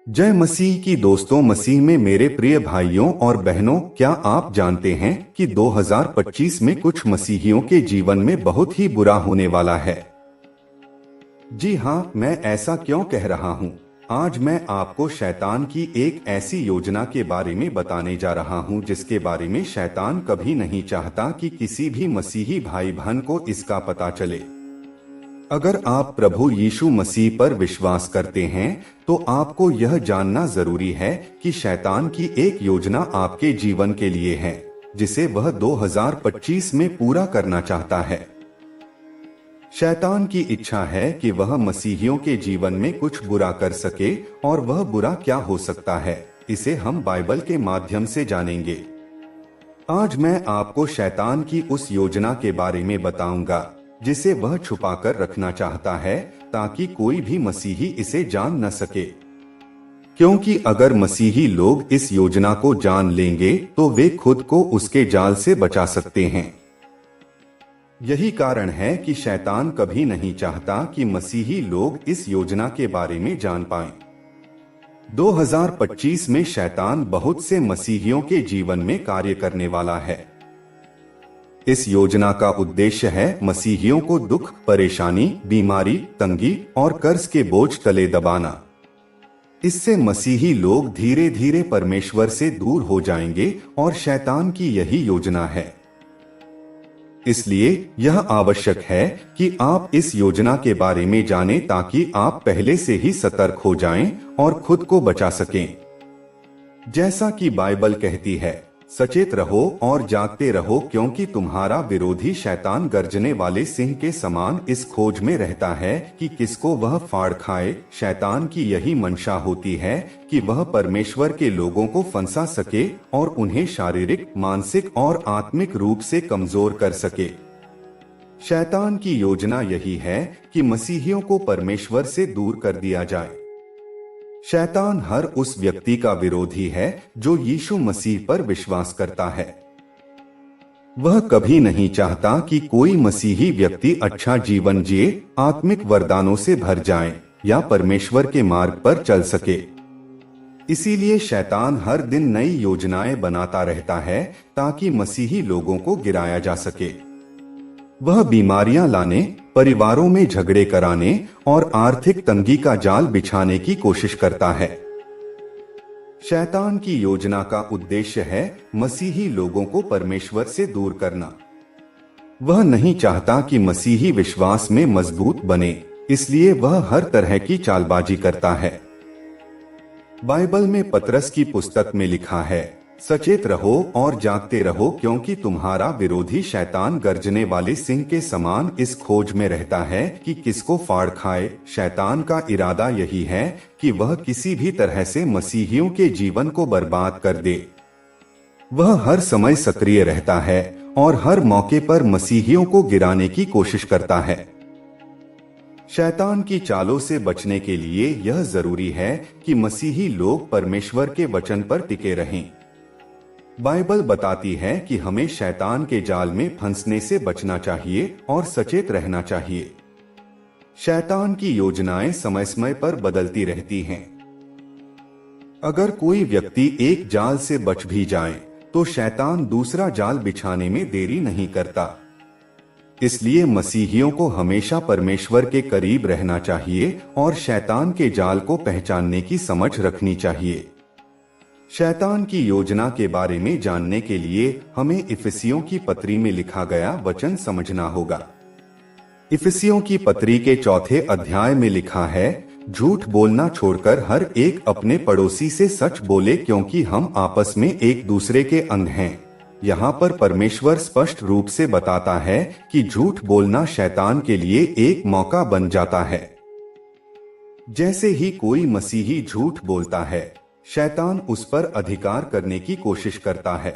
जय मसीह की दोस्तों, मसीह में मेरे प्रिय भाइयों और बहनों, क्या आप जानते हैं कि 2025 में कुछ मसीहियों के जीवन में बहुत ही बुरा होने वाला है। जी हाँ, मैं ऐसा क्यों कह रहा हूँ? आज मैं आपको शैतान की एक ऐसी योजना के बारे में बताने जा रहा हूँ जिसके बारे में शैतान कभी नहीं चाहता कि किसी भी मसीही भाई बहन को इसका पता चले। अगर आप प्रभु यीशु मसीह पर विश्वास करते हैं तो आपको यह जानना जरूरी है कि शैतान की एक योजना आपके जीवन के लिए है जिसे वह 2025 में पूरा करना चाहता है। शैतान की इच्छा है कि वह मसीहियों के जीवन में कुछ बुरा कर सके, और वह बुरा क्या हो सकता है, इसे हम बाइबल के माध्यम से जानेंगे। आज मैं आपको शैतान की उस योजना के बारे में बताऊंगा जिसे वह छुपाकर रखना चाहता है ताकि कोई भी मसीही इसे जान न सके, क्योंकि अगर मसीही लोग इस योजना को जान लेंगे तो वे खुद को उसके जाल से बचा सकते हैं। यही कारण है कि शैतान कभी नहीं चाहता कि मसीही लोग इस योजना के बारे में जान पाएं। 2025 में शैतान बहुत से मसीहियों के जीवन में कार्य करने वाला है। इस योजना का उद्देश्य है मसीहियों को दुख, परेशानी, बीमारी, तंगी और कर्ज के बोझ तले दबाना। इससे मसीही लोग धीरे धीरे परमेश्वर से दूर हो जाएंगे, और शैतान की यही योजना है। इसलिए यह आवश्यक है कि आप इस योजना के बारे में जानें ताकि आप पहले से ही सतर्क हो जाएं और खुद को बचा सकें। जैसा कि बाइबल कहती है, सचेत रहो और जागते रहो, क्योंकि तुम्हारा विरोधी शैतान गर्जने वाले सिंह के समान इस खोज में रहता है कि किसको वह फाड़ खाए। शैतान की यही मंशा होती है कि वह परमेश्वर के लोगों को फंसा सके और उन्हें शारीरिक, मानसिक और आत्मिक रूप से कमजोर कर सके। शैतान की योजना यही है कि मसीहियों को परमेश्वर से दूर कर दिया जाए। शैतान हर उस व्यक्ति का विरोधी है जो यीशु मसीह पर विश्वास करता है। वह कभी नहीं चाहता कि कोई मसीही व्यक्ति अच्छा जीवन जिए, आत्मिक वरदानों से भर जाए या परमेश्वर के मार्ग पर चल सके। इसीलिए शैतान हर दिन नई योजनाएं बनाता रहता है ताकि मसीही लोगों को गिराया जा सके। वह बीमारियां लाने, परिवारों में झगड़े कराने और आर्थिक तंगी का जाल बिछाने की कोशिश करता है। शैतान की योजना का उद्देश्य है मसीही लोगों को परमेश्वर से दूर करना। वह नहीं चाहता कि मसीही विश्वास में मजबूत बने, इसलिए वह हर तरह की चालबाजी करता है। बाइबल में पतरस की पुस्तक में लिखा है, सचेत रहो और जागते रहो, क्योंकि तुम्हारा विरोधी शैतान गर्जने वाले सिंह के समान इस खोज में रहता है कि किसको फाड़ खाए। शैतान का इरादा यही है कि वह किसी भी तरह से मसीहियों के जीवन को बर्बाद कर दे। वह हर समय सक्रिय रहता है और हर मौके पर मसीहियों को गिराने की कोशिश करता है। शैतान की चालों से बचने के लिए यह जरूरी है कि मसीही लोग परमेश्वर के वचन पर टिके रहें। बाइबल बताती है कि हमें शैतान के जाल में फंसने से बचना चाहिए और सचेत रहना चाहिए। शैतान की योजनाएं समय समय पर बदलती रहती हैं। अगर कोई व्यक्ति एक जाल से बच भी जाए तो शैतान दूसरा जाल बिछाने में देरी नहीं करता। इसलिए मसीहियों को हमेशा परमेश्वर के करीब रहना चाहिए और शैतान के जाल को पहचानने की समझ रखनी चाहिए। शैतान की योजना के बारे में जानने के लिए हमें इफिसियों की पत्री में लिखा गया वचन समझना होगा। इफिसियों की पत्री के 4 अध्याय में लिखा है, झूठ बोलना छोड़कर हर एक अपने पड़ोसी से सच बोले, क्योंकि हम आपस में एक दूसरे के अंग हैं। यहाँ पर परमेश्वर स्पष्ट रूप से बताता है कि झूठ बोलना शैतान के लिए एक मौका बन जाता है। जैसे ही कोई मसीही झूठ बोलता है, शैतान उस पर अधिकार करने की कोशिश करता है।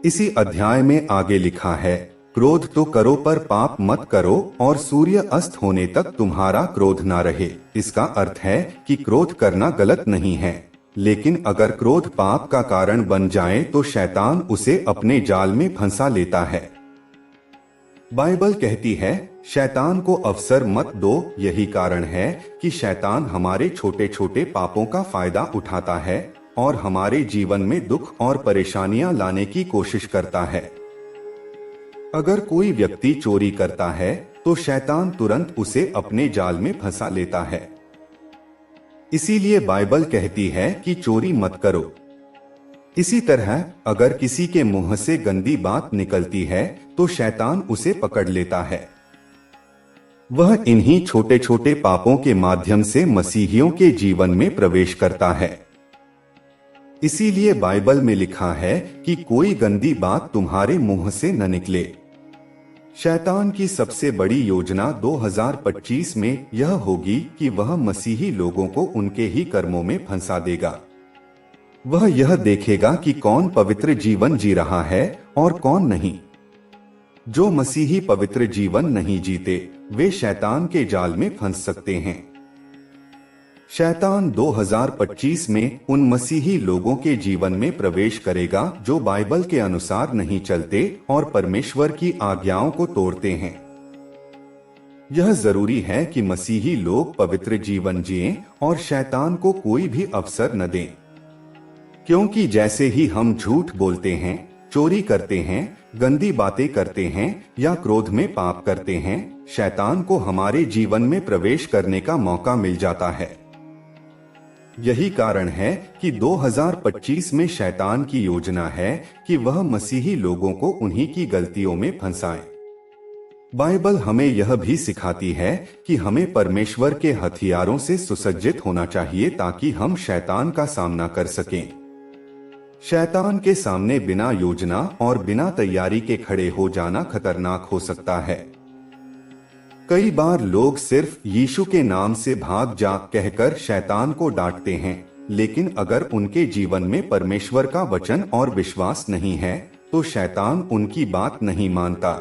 इसी अध्याय में आगे लिखा है, क्रोध तो करो पर पाप मत करो, और सूर्य अस्त होने तक तुम्हारा क्रोध ना रहे। इसका अर्थ है कि क्रोध करना गलत नहीं है, लेकिन अगर क्रोध पाप का कारण बन जाए तो शैतान उसे अपने जाल में फंसा लेता है। बाइबल कहती है, शैतान को अवसर मत दो। यही कारण है कि शैतान हमारे छोटे छोटे पापों का फायदा उठाता है और हमारे जीवन में दुख और परेशानियां लाने की कोशिश करता है। अगर कोई व्यक्ति चोरी करता है तो शैतान तुरंत उसे अपने जाल में फंसा लेता है। इसीलिए बाइबल कहती है कि चोरी मत करो। इसी तरह अगर किसी के मुंह से गंदी बात निकलती है तो शैतान उसे पकड़ लेता है। वह इन्हीं छोटे छोटे पापों के माध्यम से मसीहियों के जीवन में प्रवेश करता है। इसीलिए बाइबल में लिखा है कि कोई गंदी बात तुम्हारे मुंह से न निकले। शैतान की सबसे बड़ी योजना 2025 में यह होगी कि वह मसीही लोगों को उनके ही कर्मों में फंसा देगा। वह यह देखेगा कि कौन पवित्र जीवन जी रहा है और कौन नहीं। जो मसीही पवित्र जीवन नहीं जीते वे शैतान के जाल में फंस सकते हैं। शैतान 2025 में उन मसीही लोगों के जीवन में प्रवेश करेगा जो बाइबल के अनुसार नहीं चलते और परमेश्वर की आज्ञाओं को तोड़ते हैं। यह जरूरी है कि मसीही लोग पवित्र जीवन जिएं और शैतान को कोई भी अवसर न दें, क्योंकि जैसे ही हम झूठ बोलते हैं, चोरी करते हैं, गंदी बातें करते हैं या क्रोध में पाप करते हैं, शैतान को हमारे जीवन में प्रवेश करने का मौका मिल जाता है। यही कारण है कि 2025 में शैतान की योजना है कि वह मसीही लोगों को उन्हीं की गलतियों में फंसाए। बाइबल हमें यह भी सिखाती है कि हमें परमेश्वर के हथियारों से सुसज्जित होना चाहिए ताकि हम शैतान का सामना कर सकें। शैतान के सामने बिना योजना और बिना तैयारी के खड़े हो जाना खतरनाक हो सकता है। कई बार लोग सिर्फ यीशु के नाम से भाग जा कहकर शैतान को डांटते हैं, लेकिन अगर उनके जीवन में परमेश्वर का वचन और विश्वास नहीं है तो शैतान उनकी बात नहीं मानता।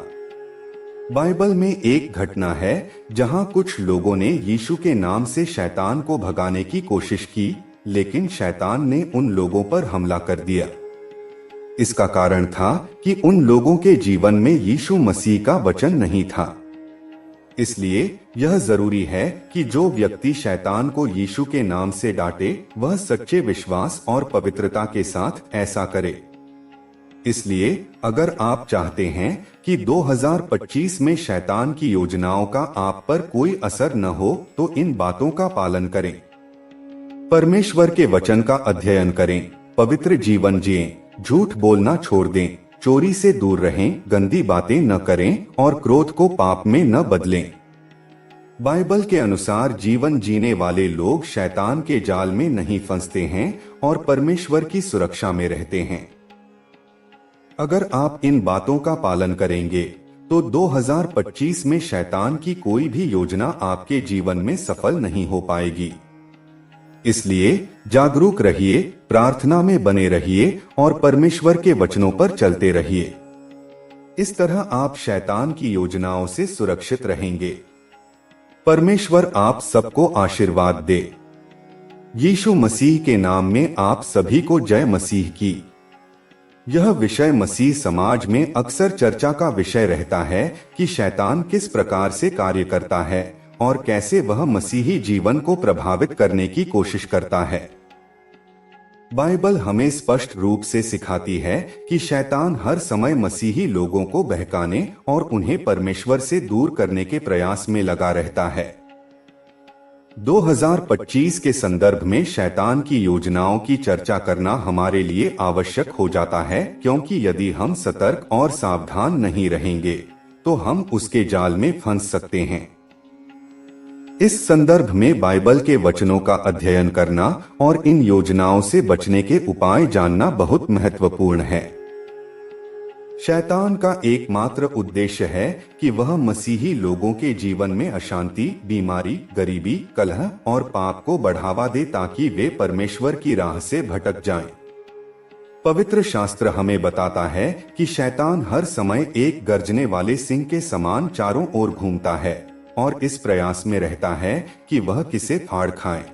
बाइबल में एक घटना है जहां कुछ लोगों ने यीशु के नाम से शैतान को भगाने की कोशिश की, लेकिन शैतान ने उन लोगों पर हमला कर दिया। इसका कारण था कि उन लोगों के जीवन में यीशु मसीह का वचन नहीं था। इसलिए यह जरूरी है कि जो व्यक्ति शैतान को यीशु के नाम से डांटे वह सच्चे विश्वास और पवित्रता के साथ ऐसा करे। इसलिए अगर आप चाहते हैं कि 2025 में शैतान की योजनाओं का आप पर कोई असर न हो तो इन बातों का पालन करें। परमेश्वर के वचन का अध्ययन करें, पवित्र जीवन जिएं, झूठ बोलना छोड़ दें, चोरी से दूर रहें, गंदी बातें न करें और क्रोध को पाप में न बदलें। बाइबल के अनुसार जीवन जीने वाले लोग शैतान के जाल में नहीं फंसते हैं और परमेश्वर की सुरक्षा में रहते हैं। अगर आप इन बातों का पालन करेंगे तो 2025 में शैतान की कोई भी योजना आपके जीवन में सफल नहीं हो पाएगी। इसलिए जागरूक रहिए, प्रार्थना में बने रहिए और परमेश्वर के वचनों पर चलते रहिए। इस तरह आप शैतान की योजनाओं से सुरक्षित रहेंगे। परमेश्वर आप सबको आशीर्वाद दे। यीशु मसीह के नाम में आप सभी को जय मसीह की। यह विषय मसीह समाज में अक्सर चर्चा का विषय रहता है कि शैतान किस प्रकार से कार्य करता है और कैसे वह मसीही जीवन को प्रभावित करने की कोशिश करता है। बाइबल हमें स्पष्ट रूप से सिखाती है कि शैतान हर समय मसीही लोगों को बहकाने और उन्हें परमेश्वर से दूर करने के प्रयास में लगा रहता है। 2025 के संदर्भ में शैतान की योजनाओं की चर्चा करना हमारे लिए आवश्यक हो जाता है, क्योंकि यदि हम सतर्क और सावधान नहीं रहेंगे तो हम उसके जाल में फंस सकते हैं। इस संदर्भ में बाइबल के वचनों का अध्ययन करना और इन योजनाओं से बचने के उपाय जानना बहुत महत्वपूर्ण है। शैतान का एकमात्र उद्देश्य है कि वह मसीही लोगों के जीवन में अशांति, बीमारी, गरीबी, कलह और पाप को बढ़ावा दे ताकि वे परमेश्वर की राह से भटक जाएं। पवित्र शास्त्र हमें बताता है कि शैतान हर समय एक गर्जने वाले सिंह के समान चारों ओर घूमता है और इस प्रयास में रहता है कि वह किसे फाड़ खाए।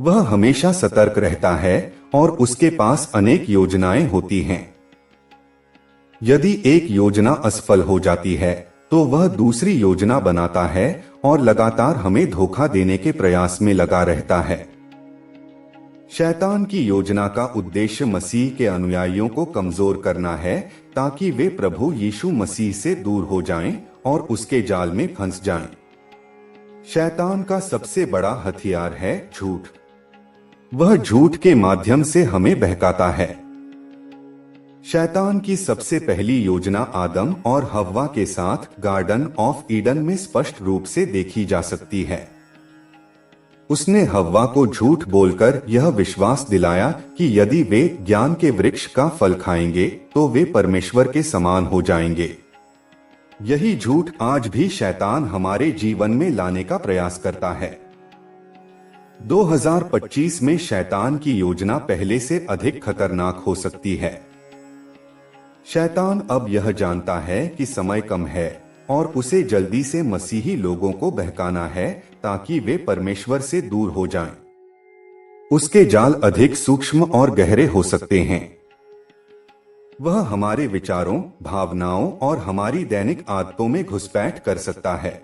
वह हमेशा सतर्क रहता है और उसके पास अनेक योजनाएं होती हैं। यदि एक योजना असफल हो जाती है तो वह दूसरी योजना बनाता है और लगातार हमें धोखा देने के प्रयास में लगा रहता है। शैतान की योजना का उद्देश्य मसीह के अनुयायियों को कमजोर करना है ताकि वे प्रभु यीशु मसीह से दूर हो जाएं और उसके जाल में फंस जाएं। शैतान का सबसे बड़ा हथियार है झूठ। वह झूठ के माध्यम से हमें बहकाता है। शैतान की सबसे पहली योजना आदम और हव्वा के साथ गार्डन ऑफ ईडन में स्पष्ट रूप से देखी जा सकती है। उसने हव्वा को झूठ बोलकर यह विश्वास दिलाया कि यदि वे ज्ञान के वृक्ष का फल खाएंगे तो वे परमेश्वर के समान हो जाएंगे। यही झूठ आज भी शैतान हमारे जीवन में लाने का प्रयास करता है। 2025 में शैतान की योजना पहले से अधिक खतरनाक हो सकती है। शैतान अब यह जानता है कि समय कम है और उसे जल्दी से मसीही लोगों को बहकाना है ताकि वे परमेश्वर से दूर हो जाएं। उसके जाल अधिक सूक्ष्म और गहरे हो सकते हैं। वह हमारे विचारों, भावनाओं और हमारी दैनिक आदतों में घुसपैठ कर सकता है।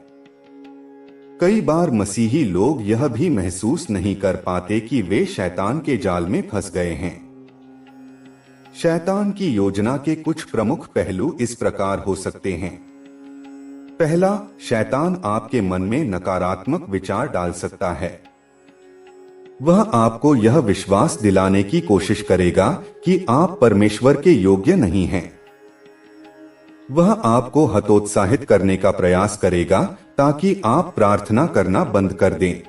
कई बार मसीही लोग यह भी महसूस नहीं कर पाते कि वे शैतान के जाल में फंस गए हैं। शैतान की योजना के कुछ प्रमुख पहलू इस प्रकार हो सकते हैं। पहला, शैतान आपके मन में नकारात्मक विचार डाल सकता है। वह आपको यह विश्वास दिलाने की कोशिश करेगा कि आप परमेश्वर के योग्य नहीं हैं। वह आपको हतोत्साहित करने का प्रयास करेगा ताकि आप प्रार्थना करना बंद कर दें।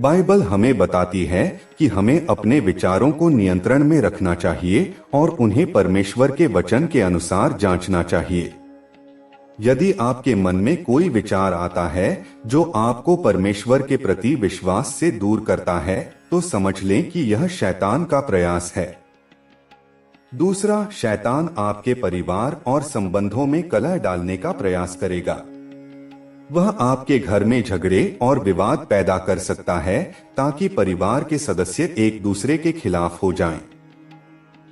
बाइबल हमें बताती है कि हमें अपने विचारों को नियंत्रण में रखना चाहिए और उन्हें परमेश्वर के वचन के अनुसार जांचना चाहिए। यदि आपके मन में कोई विचार आता है जो आपको परमेश्वर के प्रति विश्वास से दूर करता है, तो समझ लें कि यह शैतान का प्रयास है। दूसरा, शैतान आपके परिवार और संबंधों में कलह डालने का प्रयास करेगा। वह आपके घर में झगड़े और विवाद पैदा कर सकता है ताकि परिवार के सदस्य एक दूसरे के खिलाफ हो जाएं।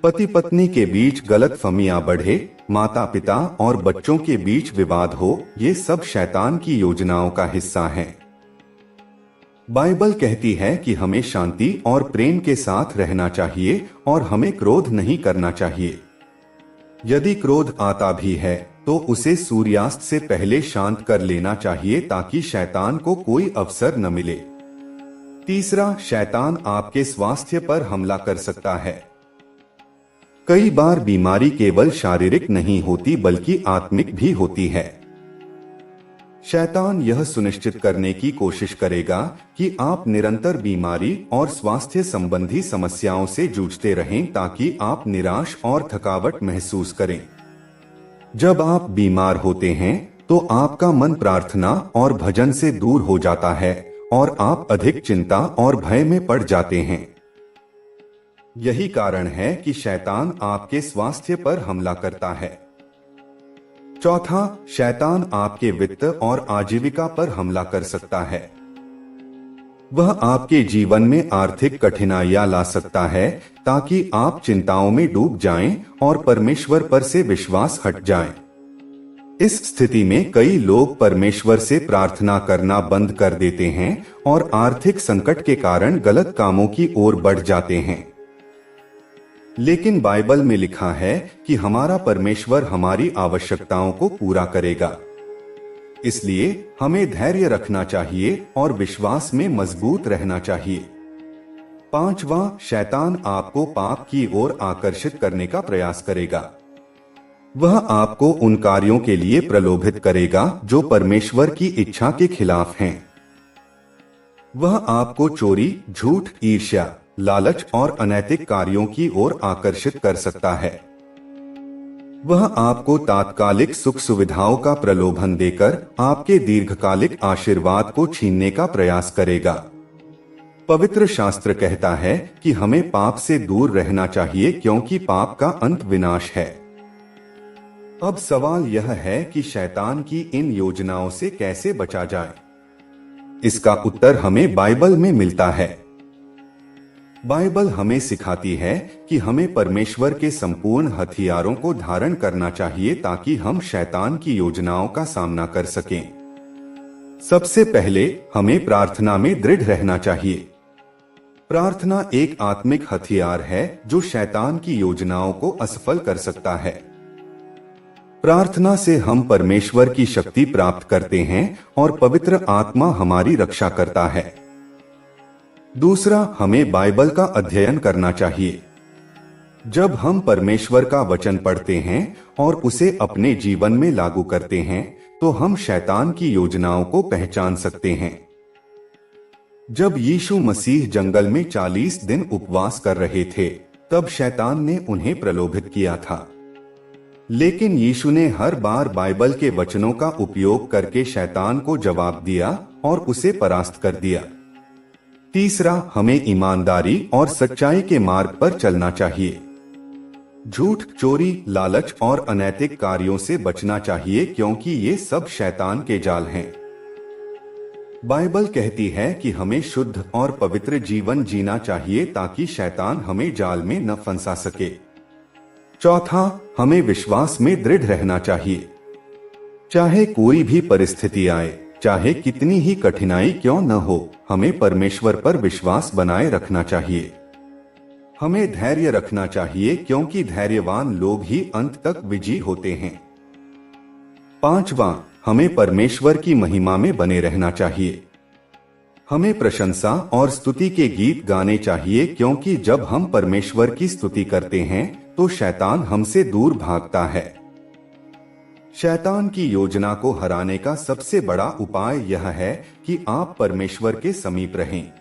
पति पत्नी के बीच गलतफहमियां बढ़े, माता पिता और बच्चों के बीच विवाद हो, ये सब शैतान की योजनाओं का हिस्सा हैं। बाइबल कहती है कि हमें शांति और प्रेम के साथ रहना चाहिए और हमें क्रोध नहीं करना चाहिए। यदि क्रोध आता भी है तो उसे सूर्यास्त से पहले शांत कर लेना चाहिए ताकि शैतान को कोई अवसर न मिले। तीसरा, शैतान आपके स्वास्थ्य पर हमला कर सकता है। कई बार बीमारी केवल शारीरिक नहीं होती बल्कि आत्मिक भी होती है। शैतान यह सुनिश्चित करने की कोशिश करेगा कि आप निरंतर बीमारी और स्वास्थ्य संबंधी समस्याओं से जूझते रहें ताकि आप निराश और थकावट महसूस करें। जब आप बीमार होते हैं तो आपका मन प्रार्थना और भजन से दूर हो जाता है और आप अधिक चिंता और भय में पड़ जाते हैं। यही कारण है कि शैतान आपके स्वास्थ्य पर हमला करता है। चौथा, शैतान आपके वित्त और आजीविका पर हमला कर सकता है। वह आपके जीवन में आर्थिक कठिनाइयां ला सकता है ताकि आप चिंताओं में डूब जाएं और परमेश्वर पर से विश्वास हट जाएं। इस स्थिति में कई लोग परमेश्वर से प्रार्थना करना बंद कर देते हैं और आर्थिक संकट के कारण गलत कामों की ओर बढ़ जाते हैं। लेकिन बाइबल में लिखा है कि हमारा परमेश्वर हमारी आवश्यकताओं को पूरा करेगा। इसलिए हमें धैर्य रखना चाहिए और विश्वास में मजबूत रहना चाहिए। पांचवा, शैतान आपको पाप की ओर आकर्षित करने का प्रयास करेगा। वह आपको उन कार्यों के लिए प्रलोभित करेगा जो परमेश्वर की इच्छा के खिलाफ हैं। वह आपको चोरी, झूठ, ईर्ष्या, लालच और अनैतिक कार्यों की ओर आकर्षित कर सकता है। वह आपको तात्कालिक सुख सुविधाओं का प्रलोभन देकर आपके दीर्घकालिक आशीर्वाद को छीनने का प्रयास करेगा। पवित्र शास्त्र कहता है कि हमें पाप से दूर रहना चाहिए क्योंकि पाप का अंत विनाश है। अब सवाल यह है कि शैतान की इन योजनाओं से कैसे बचा जाए। इसका उत्तर हमें बाइबल में मिलता है। बाइबल हमें सिखाती है कि हमें परमेश्वर के संपूर्ण हथियारों को धारण करना चाहिए ताकि हम शैतान की योजनाओं का सामना कर सकें। सबसे पहले हमें प्रार्थना में दृढ़ रहना चाहिए। प्रार्थना एक आत्मिक हथियार है जो शैतान की योजनाओं को असफल कर सकता है। प्रार्थना से हम परमेश्वर की शक्ति प्राप्त करते हैं और पवित्र आत्मा हमारी रक्षा करता है। दूसरा, हमें बाइबल का अध्ययन करना चाहिए। जब हम परमेश्वर का वचन पढ़ते हैं और उसे अपने जीवन में लागू करते हैं तो हम शैतान की योजनाओं को पहचान सकते हैं। जब यीशु मसीह जंगल में 40 दिन उपवास कर रहे थे तब शैतान ने उन्हें प्रलोभित किया था, लेकिन यीशु ने हर बार बाइबल के वचनों का उपयोग करके शैतान को जवाब दिया और उसे परास्त कर दिया। तीसरा, हमें ईमानदारी और सच्चाई के मार्ग पर चलना चाहिए। झूठ, चोरी, लालच और अनैतिक कार्यों से बचना चाहिए क्योंकि ये सब शैतान के जाल हैं। बाइबल कहती है कि हमें शुद्ध और पवित्र जीवन जीना चाहिए ताकि शैतान हमें जाल में न फंसा सके। चौथा, हमें विश्वास में दृढ़ रहना चाहिए। चाहे कोई भी परिस्थिति आए, चाहे कितनी ही कठिनाई क्यों न हो, हमें परमेश्वर पर विश्वास बनाए रखना चाहिए। हमें धैर्य रखना चाहिए क्योंकि धैर्यवान लोग ही अंत तक विजयी होते हैं। पांचवा, हमें परमेश्वर की महिमा में बने रहना चाहिए। हमें प्रशंसा और स्तुति के गीत गाने चाहिए क्योंकि जब हम परमेश्वर की स्तुति करते हैं तो शैतान हमसे दूर भागता है। शैतान की योजना को हराने का सबसे बड़ा उपाय यह है कि आप परमेश्वर के समीप रहें।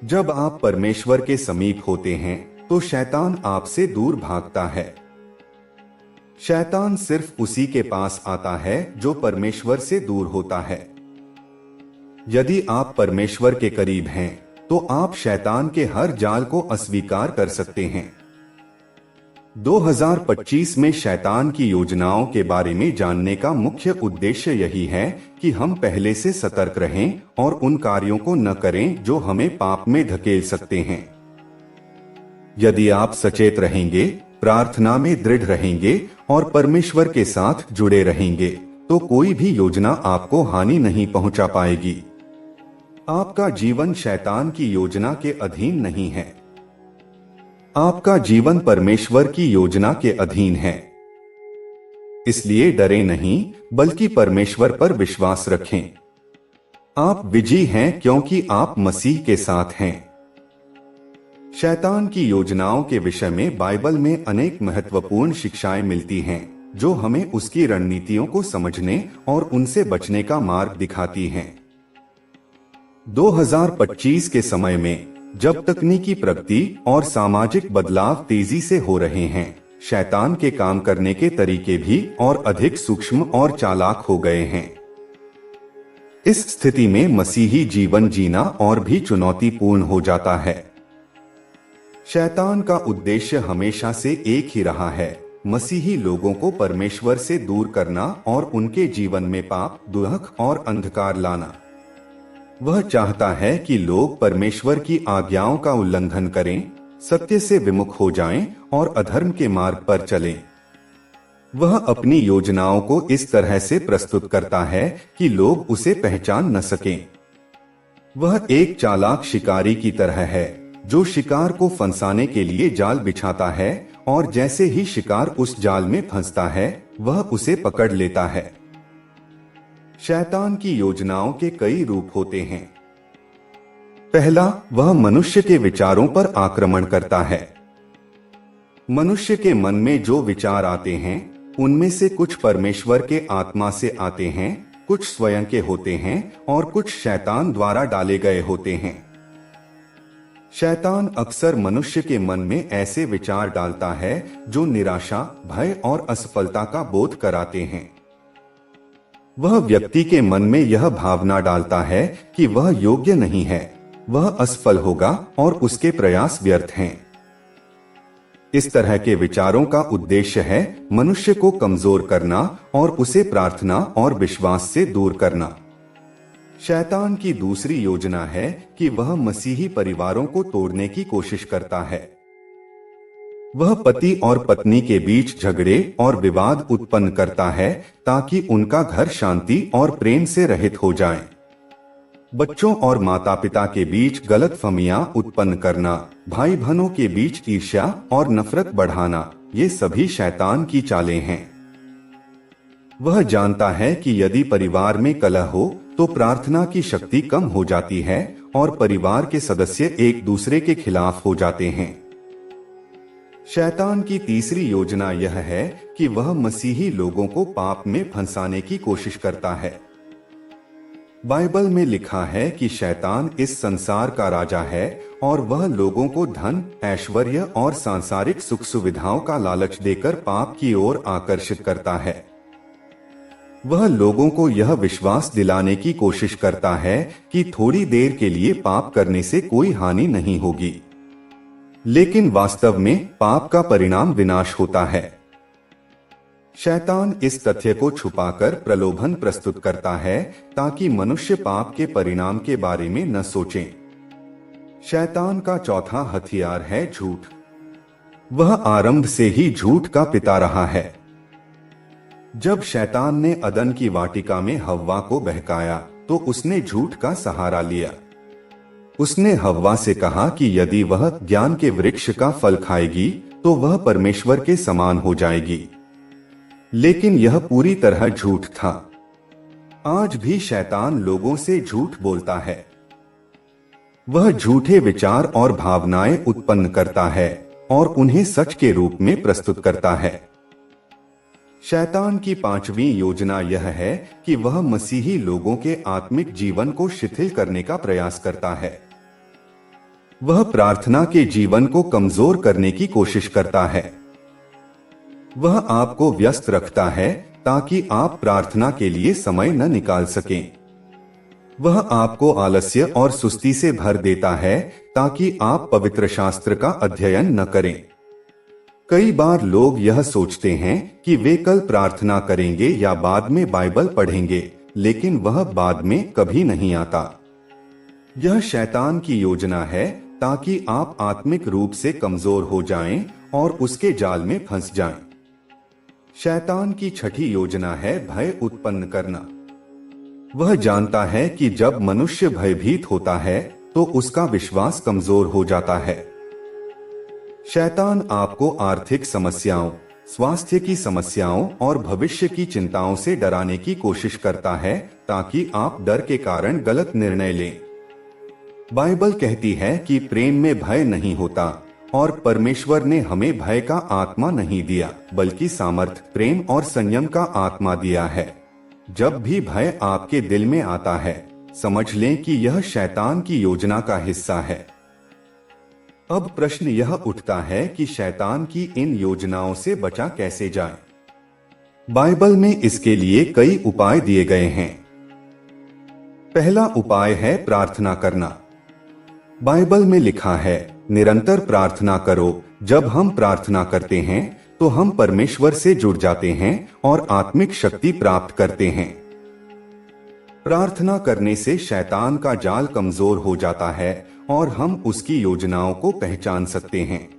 जब आप परमेश्वर के समीप होते हैं तो शैतान आपसे दूर भागता है। शैतान सिर्फ उसी के पास आता है जो परमेश्वर से दूर होता है। यदि आप परमेश्वर के करीब हैं तो आप शैतान के हर जाल को अस्वीकार कर सकते हैं। 2025 में शैतान की योजनाओं के बारे में जानने का मुख्य उद्देश्य यही है कि हम पहले से सतर्क रहें और उन कार्यों को न करें जो हमें पाप में धकेल सकते हैं। यदि आप सचेत रहेंगे, प्रार्थना में दृढ़ रहेंगे और परमेश्वर के साथ जुड़े रहेंगे तो कोई भी योजना आपको हानि नहीं पहुंचा पाएगी। आपका जीवन शैतान की योजना के अधीन नहीं है। आपका जीवन परमेश्वर की योजना के अधीन है। इसलिए डरे नहीं, बल्कि परमेश्वर पर विश्वास रखें। आप विजयी हैं क्योंकि आप मसीह के साथ हैं। शैतान की योजनाओं के विषय में बाइबल में अनेक महत्वपूर्ण शिक्षाएं मिलती हैं जो हमें उसकी रणनीतियों को समझने और उनसे बचने का मार्ग दिखाती हैं। 2025 के समय में जब तकनीकी प्रगति और सामाजिक बदलाव तेजी से हो रहे हैं, शैतान के काम करने के तरीके भी और अधिक सूक्ष्म और चालाक हो गए हैं। इस स्थिति में मसीही जीवन जीना और भी चुनौतीपूर्ण हो जाता है। शैतान का उद्देश्य हमेशा से एक ही रहा है, मसीही लोगों को परमेश्वर से दूर करना और उनके जीवन में पाप, दुख और अंधकार लाना। वह चाहता है कि लोग परमेश्वर की आज्ञाओं का उल्लंघन करें, सत्य से विमुख हो जाएं और अधर्म के मार्ग पर चलें। वह अपनी योजनाओं को इस तरह से प्रस्तुत करता है कि लोग उसे पहचान न सकें। वह एक चालाक शिकारी की तरह है जो शिकार को फंसाने के लिए जाल बिछाता है और जैसे ही शिकार उस जाल में फंसता है वह उसे पकड़ लेता है। शैतान की योजनाओं के कई रूप होते हैं। पहला, वह मनुष्य के विचारों पर आक्रमण करता है। मनुष्य के मन में जो विचार आते हैं उनमें से कुछ परमेश्वर के आत्मा से आते हैं, कुछ स्वयं के होते हैं और कुछ शैतान द्वारा डाले गए होते हैं। शैतान अक्सर मनुष्य के मन में ऐसे विचार डालता है जो निराशा, भय और असफलता का बोध कराते हैं। वह व्यक्ति के मन में यह भावना डालता है कि वह योग्य नहीं है, वह असफल होगा और उसके प्रयास व्यर्थ हैं। इस तरह के विचारों का उद्देश्य है मनुष्य को कमजोर करना और उसे प्रार्थना और विश्वास से दूर करना। शैतान की दूसरी योजना है कि वह मसीही परिवारों को तोड़ने की कोशिश करता है। वह पति और पत्नी के बीच झगड़े और विवाद उत्पन्न करता है ताकि उनका घर शांति और प्रेम से रहित हो जाए। बच्चों और माता पिता के बीच गलतफहमियां उत्पन्न करना, भाई बहनों के बीच ईर्ष्या और नफरत बढ़ाना, ये सभी शैतान की चालें हैं। वह जानता है कि यदि परिवार में कलह हो तो प्रार्थना की शक्ति कम हो जाती है और परिवार के सदस्य एक दूसरे के खिलाफ हो जाते हैं। शैतान की तीसरी योजना यह है कि वह मसीही लोगों को पाप में फंसाने की कोशिश करता है। बाइबल में लिखा है कि शैतान इस संसार का राजा है और वह लोगों को धन, ऐश्वर्य और सांसारिक सुख सुविधाओं का लालच देकर पाप की ओर आकर्षित करता है। वह लोगों को यह विश्वास दिलाने की कोशिश करता है कि थोड़ी देर के लिए पाप करने से कोई हानि नहीं होगी, लेकिन वास्तव में पाप का परिणाम विनाश होता है। शैतान इस तथ्य को छुपाकर प्रलोभन प्रस्तुत करता है ताकि मनुष्य पाप के परिणाम के बारे में न सोचें। शैतान का चौथा हथियार है झूठ। वह आरंभ से ही झूठ का पिता रहा है। जब शैतान ने अदन की वाटिका में हव्वा को बहकाया तो उसने झूठ का सहारा लिया। उसने हव्वा से कहा कि यदि वह ज्ञान के वृक्ष का फल खाएगी तो वह परमेश्वर के समान हो जाएगी, लेकिन यह पूरी तरह झूठ था। आज भी शैतान लोगों से झूठ बोलता है। वह झूठे विचार और भावनाएं उत्पन्न करता है और उन्हें सच के रूप में प्रस्तुत करता है। शैतान की पांचवी योजना यह है कि वह मसीही लोगों के आत्मिक जीवन को शिथिल करने का प्रयास करता है। वह प्रार्थना के जीवन को कमजोर करने की कोशिश करता है। वह आपको व्यस्त रखता है ताकि आप प्रार्थना के लिए समय न निकाल सकें। वह आपको आलस्य और सुस्ती से भर देता है ताकि आप पवित्र शास्त्र का अध्ययन न करें। कई बार लोग यह सोचते हैं कि वे कल प्रार्थना करेंगे या बाद में बाइबल पढ़ेंगे, लेकिन वह बाद में कभी नहीं आता। यह शैतान की योजना है ताकि आप आत्मिक रूप से कमजोर हो जाएं और उसके जाल में फंस जाएं। शैतान की छठी योजना है भय उत्पन्न करना। वह जानता है कि जब मनुष्य भयभीत होता है तो उसका विश्वास कमजोर हो जाता है। शैतान आपको आर्थिक समस्याओं, स्वास्थ्य की समस्याओं और भविष्य की चिंताओं से डराने की कोशिश करता है ताकि आप डर के कारण गलत निर्णय लें। बाइबल कहती है कि प्रेम में भय नहीं होता और परमेश्वर ने हमें भय का आत्मा नहीं दिया, बल्कि सामर्थ, प्रेम और संयम का आत्मा दिया है। जब भी भय आपके दिल में आता है, समझ लें कि यह शैतान की योजना का हिस्सा है। अब प्रश्न यह उठता है कि शैतान की इन योजनाओं से बचा कैसे जाए। बाइबल में इसके लिए कई उपाय दिए गए हैं। पहला उपाय है प्रार्थना करना। बाइबल में लिखा है, निरंतर प्रार्थना करो। जब हम प्रार्थना करते हैं तो हम परमेश्वर से जुड़ जाते हैं और आत्मिक शक्ति प्राप्त करते हैं। प्रार्थना करने से शैतान का जाल कमजोर हो जाता है और हम उसकी योजनाओं को पहचान सकते हैं।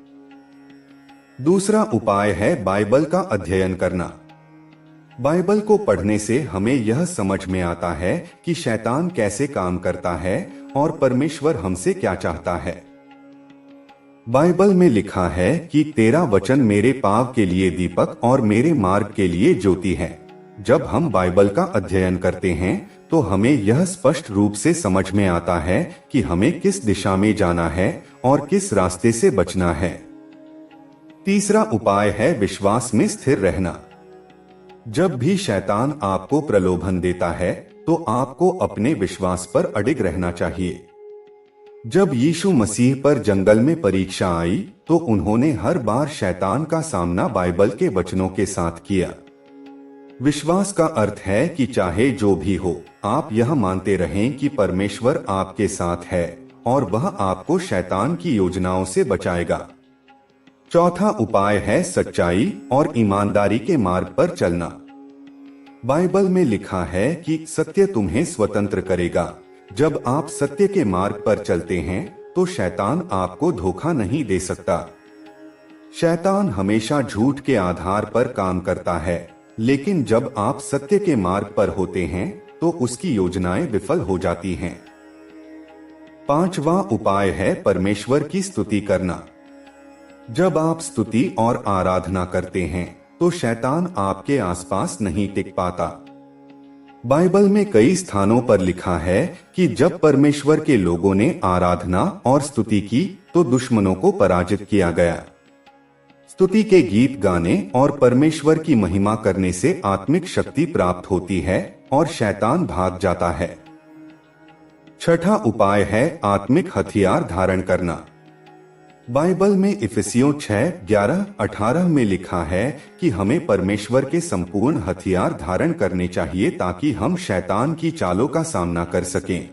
दूसरा उपाय है बाइबल का अध्ययन करना। बाइबल को पढ़ने से हमें यह समझ में आता है कि शैतान कैसे काम करता है और परमेश्वर हमसे क्या चाहता है। बाइबल में लिखा है कि तेरा वचन मेरे पाँव के लिए दीपक और मेरे मार्ग के लिए ज्योति है। जब हम बाइबल का अध्ययन करते हैं तो हमें यह स्पष्ट रूप से समझ में आता है कि हमें किस दिशा में जाना है और किस रास्ते से बचना है। तीसरा उपाय है विश्वास में स्थिर रहना। जब भी शैतान आपको प्रलोभन देता है तो आपको अपने विश्वास पर अडिग रहना चाहिए। जब यीशु मसीह पर जंगल में परीक्षा आई तो उन्होंने हर बार शैतान का सामना बाइबल के वचनों के साथ किया। विश्वास का अर्थ है कि चाहे जो भी हो, आप यह मानते रहें कि परमेश्वर आपके साथ है और वह आपको शैतान की योजनाओं से बचाएगा। चौथा उपाय है सच्चाई और ईमानदारी के मार्ग पर चलना। बाइबल में लिखा है कि सत्य तुम्हें स्वतंत्र करेगा। जब आप सत्य के मार्ग पर चलते हैं तो शैतान आपको धोखा नहीं दे सकता। शैतान हमेशा झूठ के आधार पर काम करता है, लेकिन जब आप सत्य के मार्ग पर होते हैं तो उसकी योजनाएं विफल हो जाती हैं। पांचवा उपाय है परमेश्वर की स्तुति करना। जब आप स्तुति और आराधना करते हैं तो शैतान आपके आसपास नहीं टिक पाता। बाइबल में कई स्थानों पर लिखा है कि जब परमेश्वर के लोगों ने आराधना और स्तुति की तो दुश्मनों को पराजित किया गया। स्तुति के गीत गाने और परमेश्वर की महिमा करने से आत्मिक शक्ति प्राप्त होती है और शैतान भाग जाता है। छठा उपाय है आत्मिक हथियार धारण करना। बाइबल में इफिसियों 6:11-18 में लिखा है कि हमें परमेश्वर के संपूर्ण हथियार धारण करने चाहिए ताकि हम शैतान की चालों का सामना कर सकें।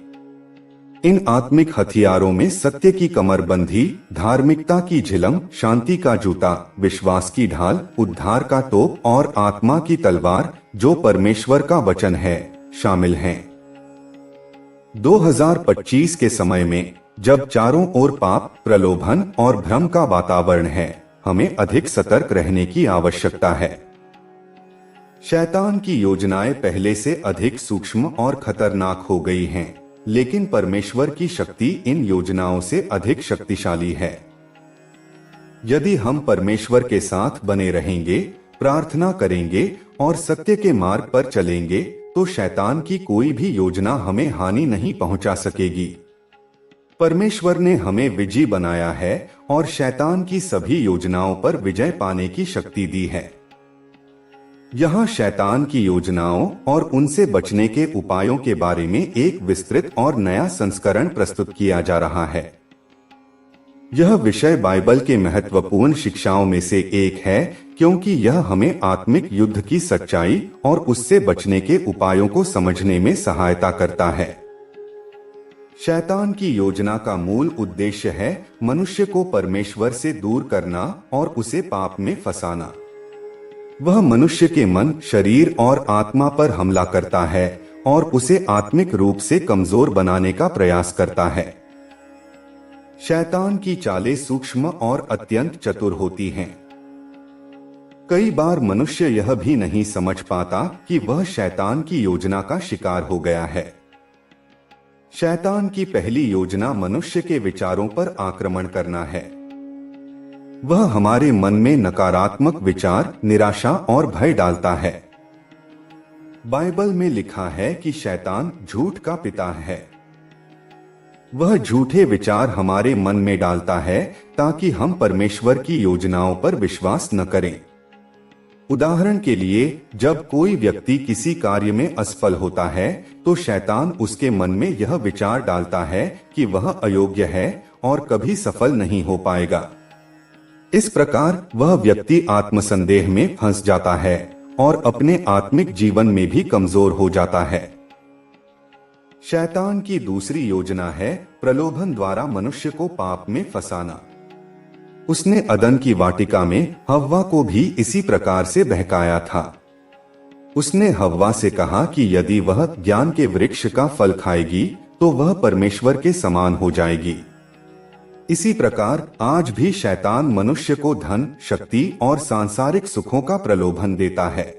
इन आत्मिक हथियारों में सत्य की कमरबंधी, धार्मिकता की झिलम, शांति का जूता, विश्वास की ढाल, उद्धार का तोप और आत्मा की तलवार जो परमेश्वर का वचन है शामिल हैं। 2025 के समय में जब चारों ओर पाप, प्रलोभन और भ्रम का वातावरण है, हमें अधिक सतर्क रहने की आवश्यकता है। शैतान की योजनाएं पहले से अधिक सूक्ष्म और खतरनाक हो गई हैं, लेकिन परमेश्वर की शक्ति इन योजनाओं से अधिक शक्तिशाली है। यदि हम परमेश्वर के साथ बने रहेंगे, प्रार्थना करेंगे और सत्य के मार्ग पर चलेंगे तो शैतान की कोई भी योजना हमें हानि नहीं पहुंचा सकेगी। परमेश्वर ने हमें विजयी बनाया है और शैतान की सभी योजनाओं पर विजय पाने की शक्ति दी है। यहाँ शैतान की योजनाओं और उनसे बचने के उपायों के बारे में एक विस्तृत और नया संस्करण प्रस्तुत किया जा रहा है। यह विषय बाइबल के महत्वपूर्ण शिक्षाओं में से एक है, क्योंकि यह हमें आत्मिक युद्ध की सच्चाई और उससे बचने के उपायों को समझने में सहायता करता है। शैतान की योजना का मूल उद्देश्य है मनुष्य को परमेश्वर से दूर करना और उसे पाप में फंसाना। वह मनुष्य के मन, शरीर और आत्मा पर हमला करता है और उसे आत्मिक रूप से कमजोर बनाने का प्रयास करता है। शैतान की चालें सूक्ष्म और अत्यंत चतुर होती हैं। कई बार मनुष्य यह भी नहीं समझ पाता कि वह शैतान की योजना का शिकार हो गया है। शैतान की पहली योजना मनुष्य के विचारों पर आक्रमण करना है। वह हमारे मन में नकारात्मक विचार, निराशा और भय डालता है। बाइबल में लिखा है कि शैतान झूठ का पिता है। वह झूठे विचार हमारे मन में डालता है ताकि हम परमेश्वर की योजनाओं पर विश्वास न करें। उदाहरण के लिए, जब कोई व्यक्ति किसी कार्य में असफल होता है तो शैतान उसके मन में यह विचार डालता है कि वह अयोग्य है और कभी सफल नहीं हो पाएगा। इस प्रकार वह व्यक्ति आत्मसंदेह में फंस जाता है और अपने आत्मिक जीवन में भी कमजोर हो जाता है। शैतान की दूसरी योजना है प्रलोभन द्वारा मनुष्य को पाप में फंसाना। उसने अदन की वाटिका में हव्वा को भी इसी प्रकार से बहकाया था। उसने हव्वा से कहा कि यदि वह ज्ञान के वृक्ष का फल खाएगी तो वह परमेश्वर के समान हो जाएगी। इसी प्रकार आज भी शैतान मनुष्य को धन, शक्ति और सांसारिक सुखों का प्रलोभन देता है।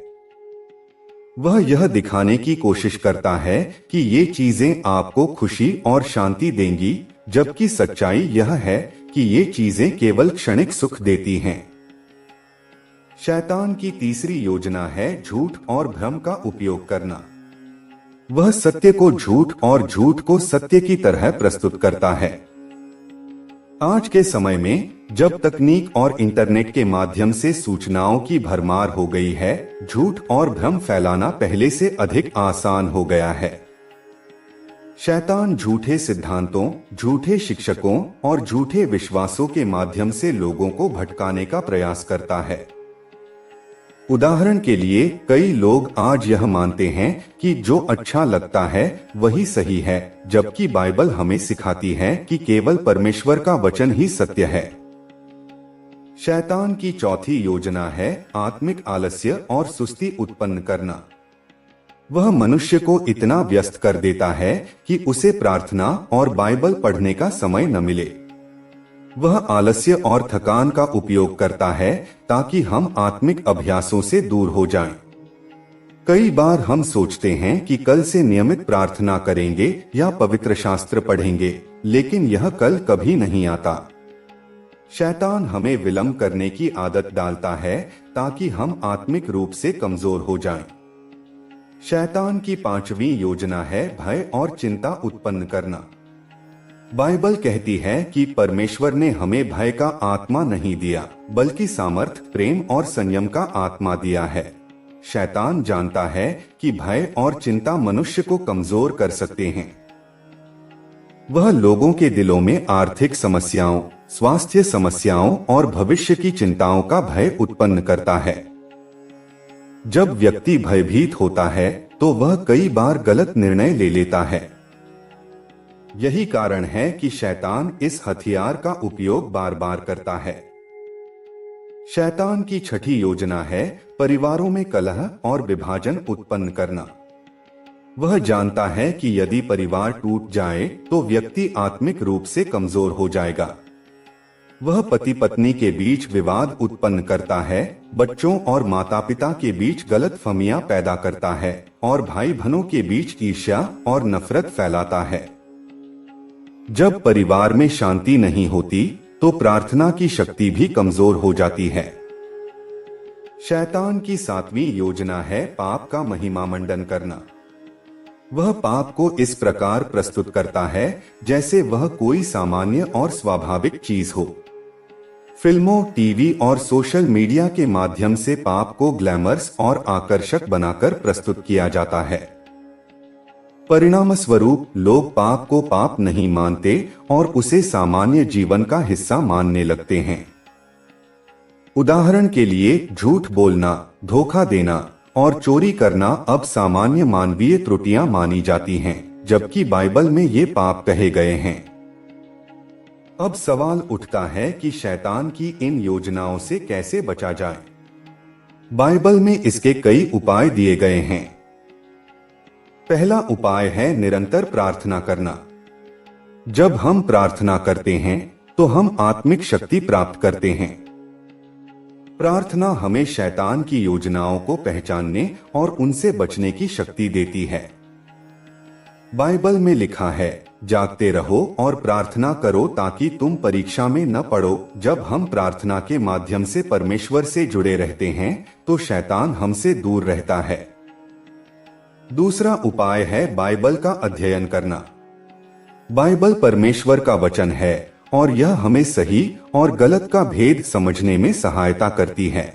वह यह दिखाने की कोशिश करता है कि ये चीजें आपको खुशी और शांति देंगी, जबकि सच्चाई यह है कि ये चीजें केवल क्षणिक सुख देती हैं। शैतान की तीसरी योजना है झूठ और भ्रम का उपयोग करना। वह सत्य को झूठ और झूठ को सत्य की तरह प्रस्तुत करता है। आज के समय में जब तकनीक और इंटरनेट के माध्यम से सूचनाओं की भरमार हो गई है, झूठ और भ्रम फैलाना पहले से अधिक आसान हो गया है। शैतान झूठे सिद्धांतों, झूठे शिक्षकों और झूठे विश्वासों के माध्यम से लोगों को भटकाने का प्रयास करता है। उदाहरण के लिए, कई लोग आज यह मानते हैं कि जो अच्छा लगता है वही सही है, जबकि बाइबल हमें सिखाती है कि केवल परमेश्वर का वचन ही सत्य है। शैतान की चौथी योजना है आत्मिक आलस्य और सुस्ती उत्पन्न करना। वह मनुष्य को इतना व्यस्त कर देता है कि उसे प्रार्थना और बाइबल पढ़ने का समय न मिले। वह आलस्य और थकान का उपयोग करता है ताकि हम आत्मिक अभ्यासों से दूर हो जाएं। कई बार हम सोचते हैं कि कल से नियमित प्रार्थना करेंगे या पवित्र शास्त्र पढ़ेंगे, लेकिन यह कल कभी नहीं आता। शैतान हमें विलंब करने की आदत डालता है ताकि हम आत्मिक रूप से कमजोर हो जाएं। शैतान की 5वीं योजना है भय और चिंता उत्पन्न करना। बाइबल कहती है कि परमेश्वर ने हमें भय का आत्मा नहीं दिया, बल्कि सामर्थ, प्रेम और संयम का आत्मा दिया है। शैतान जानता है कि भय और चिंता मनुष्य को कमजोर कर सकते हैं। वह लोगों के दिलों में आर्थिक समस्याओं, स्वास्थ्य समस्याओं और भविष्य की चिंताओं का भय उत्पन्न करता है। जब व्यक्ति भयभीत होता है तो वह कई बार गलत निर्णय ले लेता है। यही कारण है कि शैतान इस हथियार का उपयोग बार बार करता है। शैतान की 6ठी योजना है परिवारों में कलह और विभाजन उत्पन्न करना। वह जानता है कि यदि परिवार टूट जाए तो व्यक्ति आत्मिक रूप से कमजोर हो जाएगा। वह पति पत्नी के बीच विवाद उत्पन्न करता है, बच्चों और माता पिता के बीच गलतफहमियां पैदा करता है और भाई बहनों के बीच ईर्ष्या और नफरत फैलाता है। जब परिवार में शांति नहीं होती तो प्रार्थना की शक्ति भी कमजोर हो जाती है। शैतान की 7वीं योजना है पाप का महिमा मंडन करना। वह पाप को इस प्रकार प्रस्तुत करता है जैसे वह कोई सामान्य और स्वाभाविक चीज हो। फिल्मों, टीवी और सोशल मीडिया के माध्यम से पाप को ग्लैमरस और आकर्षक बनाकर प्रस्तुत किया जाता है। परिणाम स्वरूप लोग पाप को पाप नहीं मानते और उसे सामान्य जीवन का हिस्सा मानने लगते हैं। उदाहरण के लिए झूठ बोलना, धोखा देना और चोरी करना अब सामान्य मानवीय त्रुटियां मानी जाती हैं, जबकि बाइबल में ये पाप कहे गए हैं। अब सवाल उठता है कि शैतान की इन योजनाओं से कैसे बचा जाए। बाइबल में इसके कई उपाय दिए गए हैं। पहला उपाय है निरंतर प्रार्थना करना। जब हम प्रार्थना करते हैं तो हम आत्मिक शक्ति प्राप्त करते हैं। प्रार्थना हमें शैतान की योजनाओं को पहचानने और उनसे बचने की शक्ति देती है। बाइबल में लिखा है, जागते रहो और प्रार्थना करो ताकि तुम परीक्षा में न पड़ो। जब हम प्रार्थना के माध्यम से परमेश्वर से जुड़े रहते हैं तो शैतान हमसे दूर रहता है। दूसरा उपाय है बाइबल का अध्ययन करना। बाइबल परमेश्वर का वचन है और यह हमें सही और गलत का भेद समझने में सहायता करती है।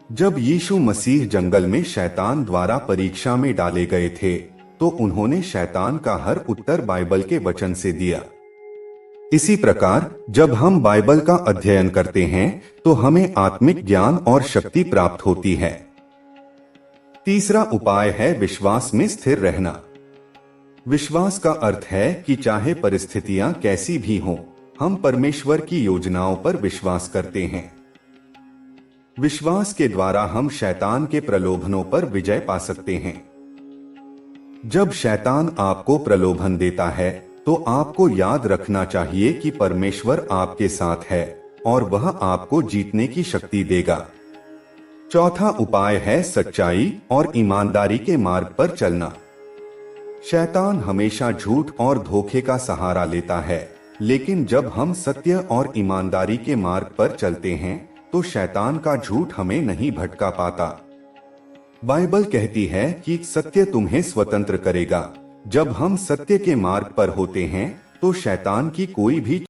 जब यीशु मसीह जंगल में शैतान द्वारा परीक्षा में डाले गए थे तो उन्होंने शैतान का हर उत्तर बाइबल के वचन से दिया। इसी प्रकार जब हम बाइबल का अध्ययन करते हैं तो हमें आत्मिक ज्ञान और शक्ति प्राप्त होती है। तीसरा उपाय है विश्वास में स्थिर रहना। विश्वास का अर्थ है कि चाहे परिस्थितियां कैसी भी हों, हम परमेश्वर की योजनाओं पर विश्वास करते हैं। विश्वास के द्वारा हम शैतान के प्रलोभनों पर विजय पा सकते हैं। जब शैतान आपको प्रलोभन देता है तो आपको याद रखना चाहिए कि परमेश्वर आपके साथ है और वह आपको जीतने की शक्ति देगा। चौथा उपाय है सच्चाई और ईमानदारी के मार्ग पर चलना। शैतान हमेशा झूठ और धोखे का सहारा लेता है, लेकिन जब हम सत्य और ईमानदारी के मार्ग पर चलते हैं तो शैतान का झूठ हमें नहीं भटका पाता। बाइबल कहती है कि सत्य तुम्हें स्वतंत्र करेगा। जब हम सत्य के मार्ग पर होते हैं तो शैतान की कोई भी